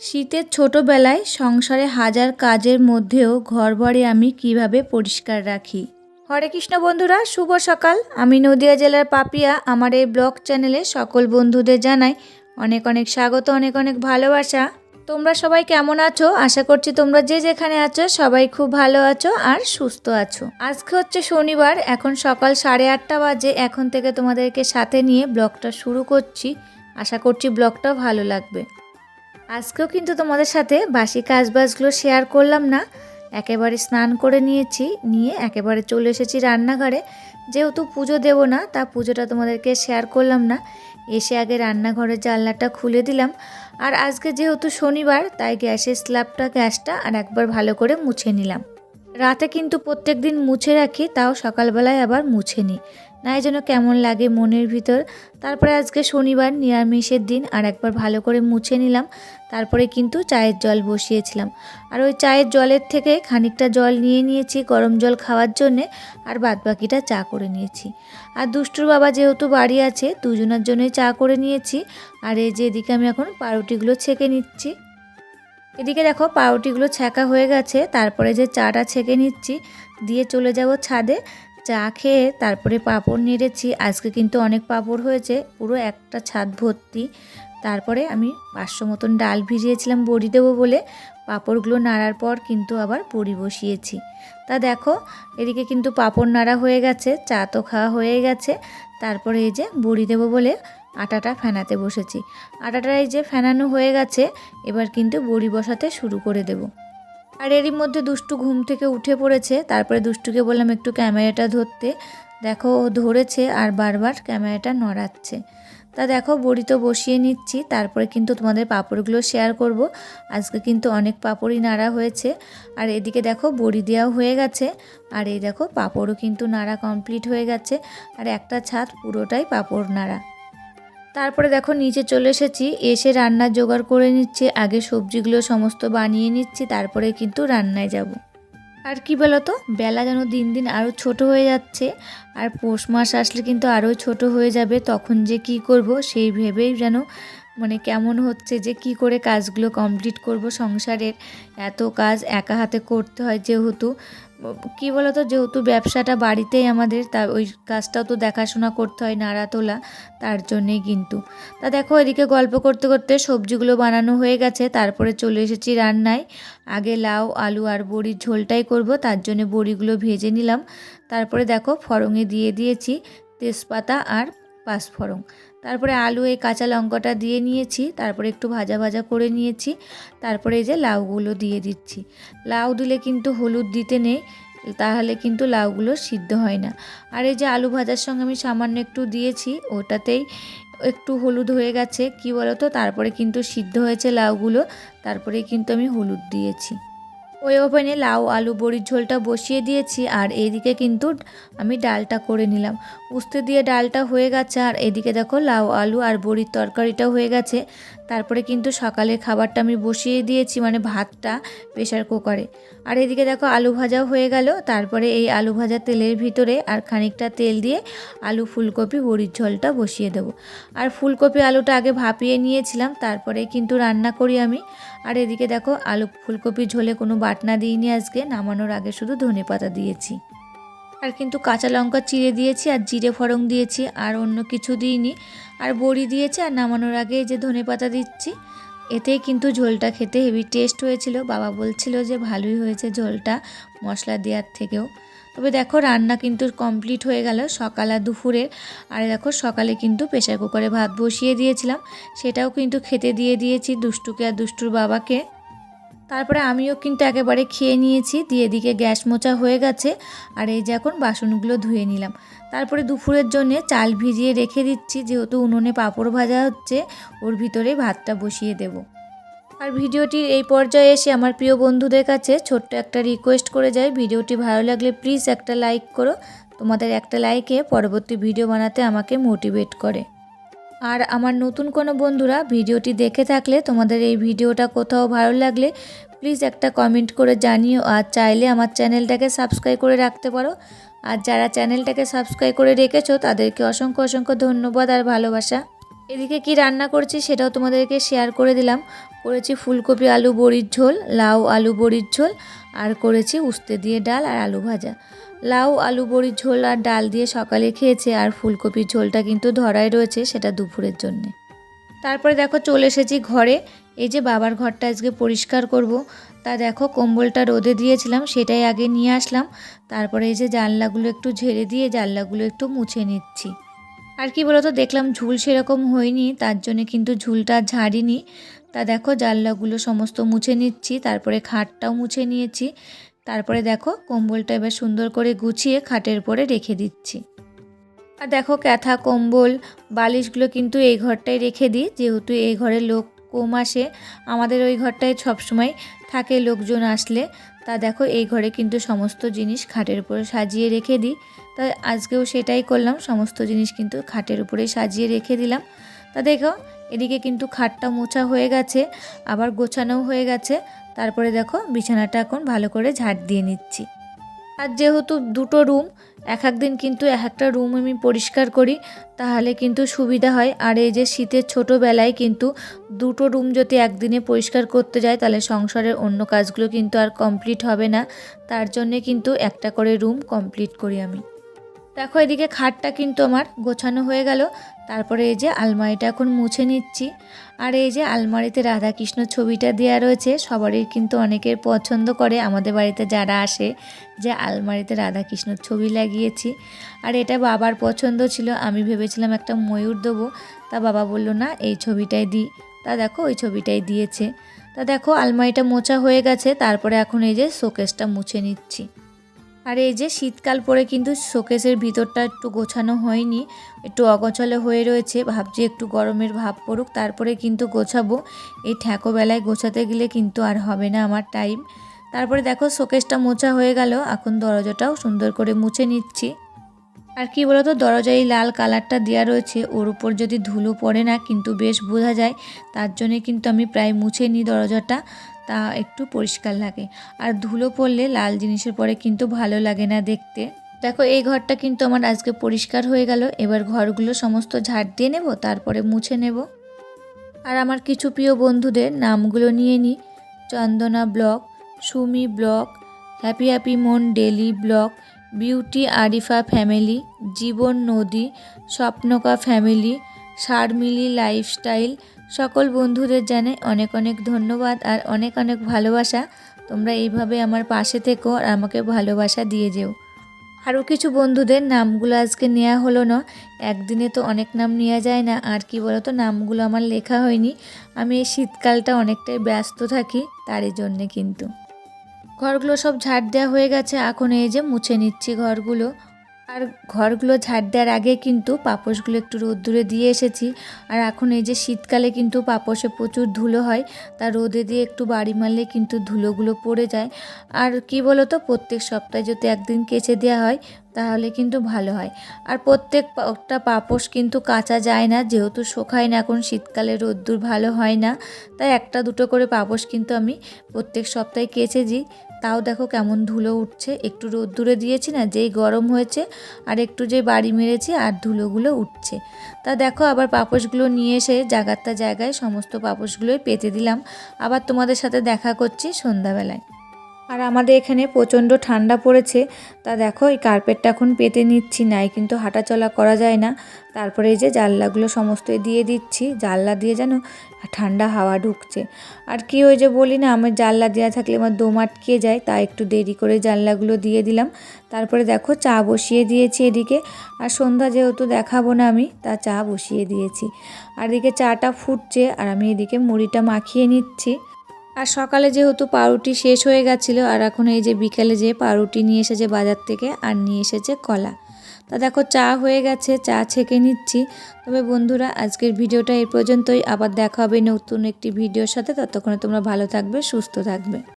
শীতের ছোটোবেলায় সংসারে হাজার কাজের মধ্যেও ঘরবাড়ি আমি কিভাবে পরিষ্কার রাখি। হরে কৃষ্ণ বন্ধুরা, শুভ সকাল। আমি নদিয়া জেলার পাপিয়া। আমার এই ব্লগ চ্যানেলে সকল বন্ধুদের জানাই অনেক অনেক স্বাগত, অনেক অনেক ভালোবাসা। তোমরা সবাই কেমন আছো? আশা করছি তোমরা যে যেখানে আছো সবাই খুব ভালো আছো আর সুস্থ আছো। আজকে হচ্ছে শনিবার, এখন সকাল 8:30 বাজে। এখন থেকে তোমাদেরকে সাথে নিয়ে ব্লগটা শুরু করছি। আশা করছি ব্লগটা ভালো লাগবে। আজকেও কিন্তু তোমাদের সাথে বাসি কাজবাজগুলো শেয়ার করলাম না। একেবারে স্নান করে নিয়ে একেবারে চলে এসেছি রান্নাঘরে। যেহেতু পুজো দেবো না, তা পুজোটা তোমাদেরকে শেয়ার করলাম না। এসে আগে রান্নাঘরের জানলাটা খুলে দিলাম। আর আজকে যেহেতু শনিবার, তাই গ্যাসের গ্যাসটা আর একবার ভালো করে মুছে নিলাম। রাতে কিন্তু প্রত্যেক দিন মুছে রাখি, তাও সকালবেলায় আবার মুছে নিই, না যেন কেমন লাগে মনের ভিতর। তারপরে আজকে শনিবার, নিরামিষের দিন, আর একবার ভালো করে মুছে নিলাম। তারপরে কিন্তু চায়ের জল বসিয়েছিলাম, আর ওই চায়ের জলের থেকে খানিকটা জল নিয়েছি গরম জল খাওয়ার জন্যে, আর বাদবাকিটা চা করে নিয়েছি। আর দুষ্টুর বাবা যেহেতু বাড়ি আছে, দুজনের জন্যই চা করে নিয়েছি। আর এই যে এদিকে আমি এখন পাউরুটিগুলো ছেঁকে নিচ্ছি। এদিকে দেখো পাউরুটিগুলো ছেঁকা হয়ে গেছে, তারপরে যে চাটা ছেঁকে নিচ্ছি, দিয়ে চলে যাব ছাদে। চা খেয়ে তারপরে পাঁপড় নেড়েছি। আজকে কিন্তু অনেক পাঁপড় হয়েছে, পুরো একটা ছাদ ভর্তি। তারপরে আমি 500 মতন ডাল ভিজিয়েছিলাম বড়ি দেবো বলে। পাঁপড়গুলো নাড়ার পর কিন্তু আবার বড়ি বসিয়েছি। তা দেখো এদিকে কিন্তু পাঁপড় নাড়া হয়ে গেছে, চা তো খাওয়া হয়ে গেছে। তারপরে এই যে বড়ি দেবো বলে আটাটা ফেনাতে বসেছি। আটাটা এই যে ফেনানো হয়ে গেছে, এবার কিন্তু বড়ি বসাতে শুরু করে দেব। আর এরই মধ্যে দুষ্টু ঘুম থেকে উঠে পড়েছে। তারপরে দুষ্টুকে বললাম একটু ক্যামেরাটা ধরতে। দেখো ও ধরেছে আর বারবার ক্যামেরাটা নড়াচ্ছে। তা দেখো বড়ি তো বসিয়ে নিচ্ছি, তারপরে কিন্তু তোমাদের পাঁপড়গুলো শেয়ার করব। আজকে কিন্তু অনেক পাঁপড়ই নাড়া হয়েছে। আর এদিকে দেখো বড়ি দেওয়াও হয়ে গেছে, আর এই দেখো পাঁপড়ও কিন্তু নাড়া কমপ্লিট হয়ে গেছে। আর একটা ছাদ পুরোটাই পাঁপড় নাড়া। তারপরে দেখো নিচে চলে এসেছি, এসে রান্নার জোগাড় করে নিচ্ছি। আগে সবজিগুলো সমস্ত বানিয়ে নিচ্ছি, তারপরে কিন্তু রান্নায় যাব। আর কি বলতো, বেলা যেন দিন দিন আরও ছোট হয়ে যাচ্ছে। আর পৌষ মাস আসলে কিন্তু আরও ছোট হয়ে যাবে। তখন যে কি করব সেই ভেবেই যেন কেমন হচ্ছে, যে কি করে কাজগুলো কমপ্লিট করব। সংসারের এত কাজ একা হাতে করতে হয়, যেহেতু কি বলতো, যেহেতু ব্যবসাটা বাড়িতেই আমাদের, তা ওই কাজটাও তো দেখাশোনা করতে হয়, নাড়া তোলা, তার জন্যেই কিন্তু। তা দেখো এদিকে গল্প করতে করতে সবজিগুলো বানানো হয়ে গেছে, তারপরে চলে এসেছি রান্নায়। আগে লাউ আলু আর বড়ির ঝোলটাই করব, তার জন্য বড়িগুলো ভেজে নিলাম। তারপরে দেখো ফড়ঙে দিয়ে দিয়েছি তেজপাতা আর পাঁচফোড়ন। তারপরে আলু এই কাঁচা লঙ্কাটা দিয়ে নিয়েছি, তারপরে একটু ভাজা ভাজা করে নিয়েছি। তারপরে এই যে লাউগুলো দিয়ে দিচ্ছি। লাউ দিলে কিন্তু হলুদ দিতে নেই, তাহলে কিন্তু লাউগুলো সিদ্ধ হয় না। আর এই যে আলু ভাজার সঙ্গে আমি সামান্য একটু দিয়েছি, ওটাতেই একটু হলুদ হয়ে গেছে, কি বলতো, তারপরে কিন্তু সিদ্ধ হয়েছে লাউগুলো। তারপরে কিন্তু আমি হলুদ দিয়েছি। ওই ওভেনে লাউ আলু বড়ির ঝোলটা বসিয়ে দিয়েছি, আর এইদিকে কিন্তু আমি ডালটা করে নিলাম। উস্তে দিয়ে ডালটা হয়ে গেছে, আর এদিকে দেখো লাউ আলু আর বড়ির তরকারিটাও হয়ে গেছে। তারপরে কিন্তু সকালের খাবারটা আমি বসিয়ে দিয়েছি, ভাতটা প্রেশার কুকারে। আর এদিকে দেখো আলু ভাজাও হয়ে গেল। তারপরে এই আলু ভাজা তেলের ভিতরে আর খানিকটা তেল দিয়ে আলু ফুলকপি বড়ির ঝোলটা বসিয়ে দেবো। আর ফুলকপি আলুটা আগে ভাপিয়ে নিয়েছিলাম, তারপরে কিন্তু রান্না করি আমি। আর এদিকে দেখো আলু ফুলকপি ঝোলে কোনো বাটনা দিইনি, আজকে নামানোর আগে শুধু ধনেপাতা দিয়েছি। আর কিন্তু কাঁচা লঙ্কা চিড়ে দিয়েছি, আর জিরে ফোড়ন দিয়েছি, আর অন্য কিছু দিইনি। আর বড়ি দিয়েছি, আর নামানোর আগে যে ধনেপাতা দিচ্ছি। এতেই কিন্তু ঝোলটা খেতে হেভি টেস্ট হয়েছিল। বাবা বলছিল যে ভালোই হয়েছে ঝোলটা মশলা দেওয়ার থেকেও। তবে দেখো রান্না কিন্তু কমপ্লিট হয়ে গেল সকাল আর দুপুরের। আর দেখো সকালে কিন্তু প্রেশার কুকারে ভাত বসিয়ে দিয়েছিলাম, সেটাও কিন্তু খেতে দিয়ে দিয়েছি দুষ্টুকে আর দুষ্টুর বাবাকে। তারপরে আমিও কিন্তু একেবারে খেয়ে নিয়েছি, দিয়ে এদিকে গ্যাস মোছা হয়ে গেছে। আর এই যে এখন বাসনগুলো ধুয়ে নিলাম। তারপরে দুপুরের জন্য চাল ভিজিয়ে রেখে দিচ্ছি, যেহেতু উনুনে পাঁপড় ভাজা হচ্ছে, ওর ভিতরে ভাতটা বসিয়ে দেব। আর ভিডিওটির এই পর্যায়ে এসে আমার প্রিয় বন্ধুদের কাছে ছোট্ট একটা রিকোয়েস্ট করে যাই, ভিডিওটি ভালো লাগলে প্লিজ একটা লাইক করো। তোমাদের একটা লাইকে পরবর্তী ভিডিও বানাতে আমাকে মোটিভেট করে। আর আমার নতুন কোনো বন্ধুরা ভিডিওটি দেখে থাকলে তোমাদের এই ভিডিওটা কোথাও ভালো লাগলে প্লিজ একটা কমেন্ট করে জানিও। আর চাইলে আমার চ্যানেলটাকে সাবস্ক্রাইব করে রাখতে পারো। আর যারা চ্যানেলটাকে সাবস্ক্রাইব করে রেখেছো তাদেরকে অসংখ্য অসংখ্য ধন্যবাদ আর ভালোবাসা। এদিকে কি রান্না করছি সেটাও তোমাদেরকে শেয়ার করে দিলাম। করেছি ফুলকপি আলু বড়ির ঝোল, লাউ আলু বড়ির ঝোল, আর করেছি উস্তে দিয়ে ডাল আর আলু ভাজা। লাউ আলু বড়ির ঝোল আর ডাল দিয়ে সকালে খেয়েছে, আর ফুলকপির ঝোলটা কিন্তু ধরাই রয়েছে, সেটা দুপুরের জন্যে। তারপরে দেখো চলে এসেছি ঘরে। এই যে বাবার ঘরটা আজকে পরিষ্কার করব, তা দেখো কম্বলটা রোদে দিয়েছিলাম সেটাই আগে নিয়ে আসলাম। তারপরে এই যে জানলাগুলো একটু ঝেড়ে দিয়ে জানলাগুলো একটু মুছে নিচ্ছি। আর কি বলতো, দেখলাম ঝুল সেরকম হয়নি, তার জন্য কিন্তু ঝুলটা ঝাড়িনি। তা দেখো জানলাগুলো সমস্ত মুছে নিচ্ছি, তারপরে খাটটাও মুছে নিয়েছি। তারপরে দেখো কম্বলটা এবার সুন্দর করে গুছিয়ে খাটের উপরে রেখে দিচ্ছি। আর দেখো কাঁথা কম্বল বালিশগুলো কিন্তু এই ঘরটায় রেখে দিই, যেহেতু এই ঘরে লোক কম আসে, আমাদের ওই ঘরটায় সবসময় থাকে লোকজন আসলে। তা দেখো এই ঘরে কিন্তু সমস্ত জিনিস খাটের উপরে সাজিয়ে রেখে দিই। তাই আজকেও সেটাই করলাম, সমস্ত জিনিস কিন্তু খাটের উপরে সাজিয়ে রেখে দিলাম। তা দেখো এদিকে কিন্তু খাটটা মোছা হয়ে গেছে, আবার গোছানোও হয়ে গেছে। তারপরে দেখো বিছানাটা এখন ভালো করে ঝাড় দিয়ে নিচ্ছি। আর যেহেতু দুটো রুম, এক দিন কিন্তু এক একটা রুম আমি পরিষ্কার করি, তাহলে কিন্তু সুবিধা হয়। আর এই যে শীতের ছোটোবেলায় কিন্তু দুটো রুম যদি একদিনে পরিষ্কার করতে যায়, তাহলে সংসারের অন্য কাজগুলো কিন্তু আর কমপ্লিট হবে না। তার জন্যে কিন্তু একটা করে রুম কমপ্লিট করি আমি। দেখো এদিকে খাটটা কিন্তু আমার গোছানো হয়ে গেল। তারপরে এই যে আলমারিটা এখন মুছে নিচ্ছি। আর এই যে আলমারিতে রাধাকৃষ্ণ ছবিটা দেওয়া রয়েছে, সবারই কিন্তু অনেকের পছন্দ করে আমাদের বাড়িতে যারা আসে, যে আলমারিতে রাধাকৃষ্ণর ছবি লাগিয়েছি। আর এটা বাবার পছন্দ ছিল, আমি ভেবেছিলাম একটা ময়ূর দেবো, তা বাবা বলল না এই ছবিটাই দিই। তা দেখো ওই ছবিটাই দিয়েছে। তা দেখো আলমারিটা মোছা হয়ে গেছে, তারপরে এখন এই যে শোকেসটা মুছে নিচ্ছি। আর এই যে শীতকাল পরে কিন্তু শোকেসের ভিতরটা একটু গোছানো হয়নি, একটু অগোছালো হয়ে রয়েছে, ভাবছি একটু গরমের ভাব পড়ুক তারপরে কিন্তু গোছাবো। এই ঠ্যাকোবেলায় গোছাতে গেলে কিন্তু আর হবে না আমার টাইম। তারপরে দেখো শোকেসটা মোছা হয়ে গেল, এখন দরজাটাও সুন্দর করে মুছে নিচ্ছি। আর কি বলতো, দরজায় এই লাল কালারটা দেওয়া রয়েছে, ওর উপর যদি ধুলো পড়ে না কিন্তু বেশ বোঝা যায়, তার জন্যে কিন্তু আমি প্রায় মুছে নিই দরজাটা, তা একটু পরিষ্কার লাগে। আর ধুলো পড়লে লাল জিনিসের পরে কিন্তু ভালো লাগে না দেখতে। দেখো এই ঘরটা কিন্তু আমার আজকে পরিষ্কার হয়ে গেল, এবার ঘরগুলো সমস্ত ঝাড় দিয়ে নেব, তারপরে মুছে নেব। আর আমার কিছু প্রিয় বন্ধুদের নামগুলো নিয়ে নিই: Chandana blog, Sumi blog, happy happy মন daily blog, beauty Arifa family, জীবন নদী, স্বপ্নকা ফ্যামিলি, শারমিলি লাইফস্টাইল। সকল বন্ধুদের জানাই অনেক অনেক ধন্যবাদ আর অনেক অনেক ভালোবাসা। তোমরা এইভাবে আমার পাশে থেকো আর আমাকে ভালোবাসা দিয়ে যেও। আরও কিছু বন্ধুদের নামগুলো আজকে নেওয়া হলো না, একদিনে তো অনেক নাম নেওয়া যায় না। আর কি বলো তো, নামগুলো আমার লেখা হয়নি, আমি এই শীতকালটা অনেকটাই ব্যস্ত থাকি, তারই জন্যে। কিন্তু ঘরগুলো সব ঝাড় দেওয়া হয়ে গেছে, এখন এই যে মুছে নিচ্ছি ঘরগুলো। আর ঘরগুলো ঝাড় দেওয়ার আগে কিন্তু পাপোশগুলো একটু রোদ্দুরে দিয়ে এসেছি। আর এখন এই যে শীতকালে কিন্তু পাপোশে প্রচুর ধুলো হয়, তা রোদে দিয়ে একটু বাড়ি মারলে কিন্তু ধুলোগুলো পড়ে যায়। আর কি বলো তো, প্রত্যেক সপ্তাহে যদি একদিন কেচে দেওয়া হয় তাহলে কিন্তু ভালো হয়। আর প্রত্যেকটা পাপোশ কিন্তু কাচা যায় না, যেহেতু শোকায় না, এখন শীতকালে রোদ্দুর ভালো হয় না, তাই একটা দুটো করে পাপোশ কিন্তু আমি প্রত্যেক সপ্তাহে কেচে দিই। তাও দেখো কেমন ধুলো উঠছে, একটু রোদ্দুরে দিয়েছি না, যেই গরম হয়েছে আর একটু যে বাড়ি মেরেছি আর ধুলোগুলো উঠছে। তা দেখো আবার পাপোশগুলো নিয়ে এসে জায়গাটা জায়গায় সমস্ত পাপোশগুলোই পেতে দিলাম। আবার তোমাদের সাথে দেখা করছি সন্ধ্যাবেলায়। আর আমাদের এখানে প্রচণ্ড ঠান্ডা পড়েছে, তা দেখো এই কার্পেটটা এখন পেতে নিচ্ছি, নাই কিন্তু হাঁটাচলা করা যায় না। তারপরে এই যে জানলাগুলো সমস্তই দিয়ে দিচ্ছি, জানলা দিয়ে যেন ঠান্ডা হাওয়া ঢুকছে। আর কি ওই যে বলি না, আমার জানলা দেওয়া থাকলে আমার দম আটকে যায়, তাই একটু দেরি করে জানলাগুলো দিয়ে দিলাম। তারপরে দেখো চা বসিয়ে দিয়েছি এদিকে, আর সন্ধ্যা যেহেতু দেখাবো না আমি, তা চা বসিয়ে দিয়েছি। আর এদিকে চাটা ফুটছে আর আমি এদিকে মুড়িটা মাখিয়ে নিচ্ছি। আর সকালে যেহেতু পাউরুটি শেষ হয়ে গেছিলো, আর এখন এই যে বিকেলে যে পাউরুটি নিয়ে এসেছে বাজার থেকে, আর নিয়ে এসেছে কলা। তা দেখো চা হয়ে গেছে, চা ছেঁকে নিচ্ছি। তবে বন্ধুরা আজকের ভিডিওটা এই পর্যন্তই, আবার দেখা হবে নতুন একটি ভিডিওর সাথে। ততক্ষণে তোমরা ভালো থাকবে, সুস্থ থাকবে।